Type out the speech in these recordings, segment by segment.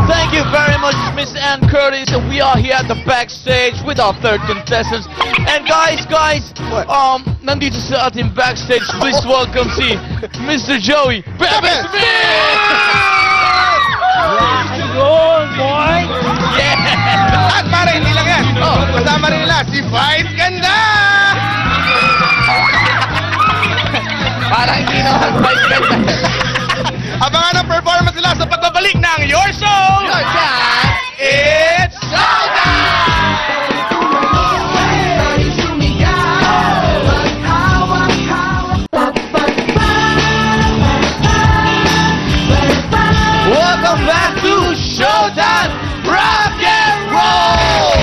Thank you very much, Miss Ann Curtis, and we are here at the backstage with our third contestants. And guys, nandito sa ating backstage, please welcome si Mr. Joey Bebe Smith! Ayun, boy! Yeah! At para hindi lang yan, kasama rin nila si Vice Ganda! Parang hindi naman Vice Ganda. Abangan ang performance nila sa pagbabalik ng Your Show! Your Time! It's Showtime! Welcome back to Showtime Rock and Roll!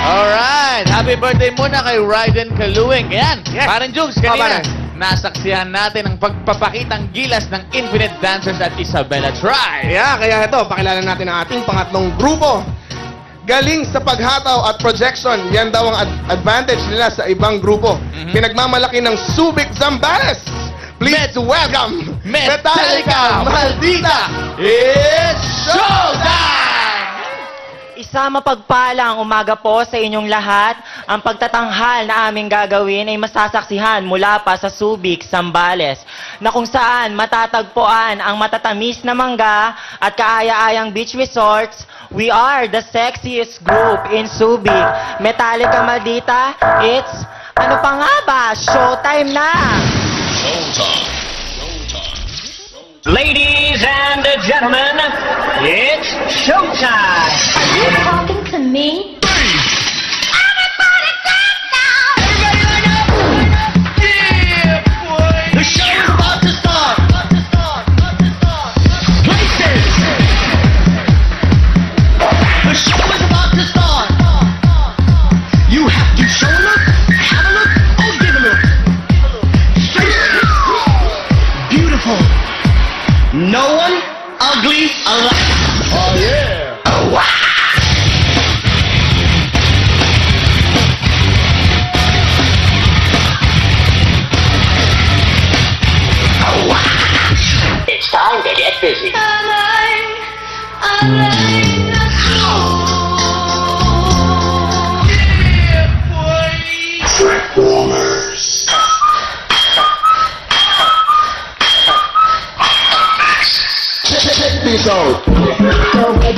Alright, happy birthday muna kay Raiden Kaluwing. Yan, Yes. parang Jugs, kanina Parang. nasaksihan natin ang pagpapakitang gilas ng Infinite Dancers at Isabella Tribe. Kaya ito, pakilala natin ang ating pangatlong grupo. Galing sa paghataw at projection, yan daw ang advantage nila sa ibang grupo. Pinagmamalaki ng Subic Zambales. Please welcome Metallica Maldita! It's Showtime! Isa mapagpalang umaga po sa inyong lahat. Ang pagtatanghal na aming gagawin ay masasaksihan mula pa sa Subic, Zambales, na kung saan matatagpuan ang matatamis na mangga at kaaya-ayang beach resorts. We are the sexiest group in Subic. Metallica Maldita, it's, ano pa nga ba? Showtime na! Ladies and gentlemen, it's showtime! Are you talking to me? The show is about to start! Places! The show is about to start! You have to show a look, have a look, or give a look. Faces! Beautiful. No one ugly alive. Oh yeah! Oh, wow. Oh, wow. It's time to get busy. Transformers. Check this out!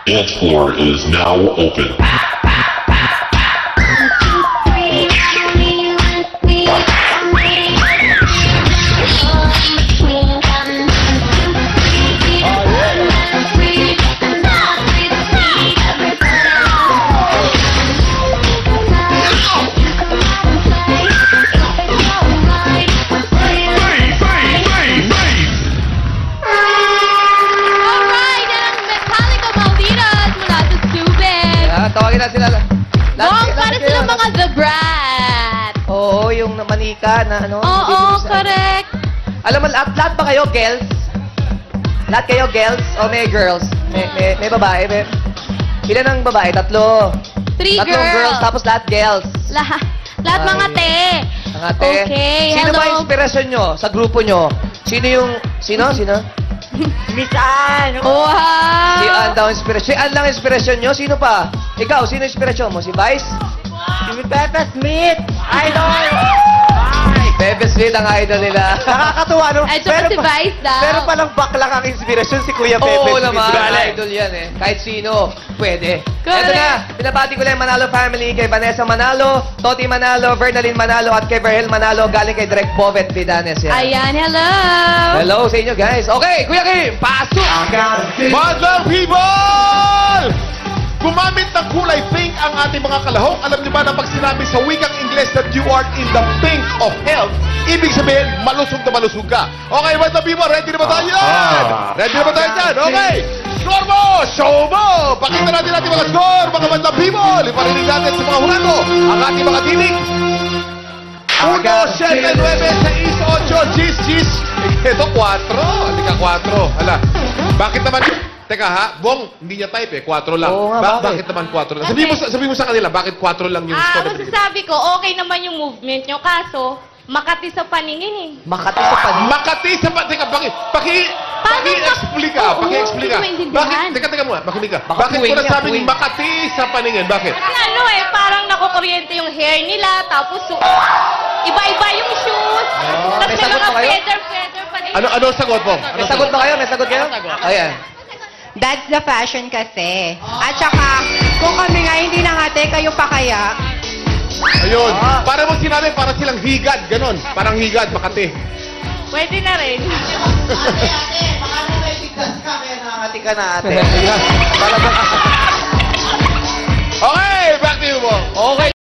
Dance floor is now open. Alright, yan ang Metallica Maldita mula sa Subic. Tawagin natin sila. Mukhang para silang mga The Brat. Oo, yung manika na ano. Oo, correct. Alam mo, lahat ba kayo, girls? Lahat kayo, girls? O may girls? May babae? Ilan ang babae? Tatlo. Tatlong girls, tapos lahat girls. Lahat mga te. Mga te. Okay, Sino hello. ba inspirasyon nyo sa grupo nyo? Sino yung... Sino? Miss Ann! Wow. Si Ann daw inspirasyon. Si Ann lang inspirasyon nyo? Sino pa? Ikaw, sino inspirasyon mo? Si Vice? Si Pepe Smith! Idol! Pepe Smith ang idol nila. Nakakatuwa, no? Ay, tsaka si Vice daw. Pero palang baklang ang inspirasyon si Kuya Pepe Oo Smith. naman, Galing. idol yan eh. Kahit sino, pwede. Correct. Ito na, pinabati ko lang yung Manalo family kay Vanessa Manalo, Toti Manalo, Vernalyn Manalo, at kay Verhel Manalo, galing kay Direk Bovet Vidanes. Yan. Ayan, hello. Hello sa inyo, guys. Okay, Kuya Kim, pasok! Mother people! Gumamit ng kulay pink ang ating mga kalahok. Alam niyo ba na pag sinabi sa wikang regardless that you are in the pink of health, ibig sabihin, malusog na malusog ka. Okay, mga people, ready na ba tayo yan? Ready na ba tayo dyan? Okay. Score mo! Show mo! Pakita natin mga score, mga bandang people. Iparinig natin sa mga hurado ang ating mga tinig. 1, 7, 9, 6, 8, 10, 10. Ito, 4. Hindi ka 4. Hala. Bakit naman? Teka ha, Bong, hindi niya type eh. 4 lang. Oo nga, Bakit naman 4 lang? Sabihin mo sa kanila, bakit 4 lang yung score? na binigay? Masasabi ko, okay naman yung movement nyo. Kaso, Makati sa paningin eh. Makati sa paningin. Makati sa Teka, paki-explica. Oo, Paki-explica. hindi ko maintindihan. Teka muna, makinig ka. Baka Bakit ko puwing niya, nasabing puwing. Makati sa paningin? Bakit? Kasi ano eh, parang nakukuryente yung hair nila, tapos iba-iba yung shoes. Tapos may may sagot mga ba kayo? feather pa din. Ano ang sagot mo? May sagot ba kayo? May sagot kayo? Ayan. That's the fashion kasi. At saka, kung kami nga hindi nangate, kayo pa kaya? Ayun. Para mo sinabi, para silang higad. Ganon. Parang higad, Makati. Pwede na rin. Nakakati ka na ate. Para bang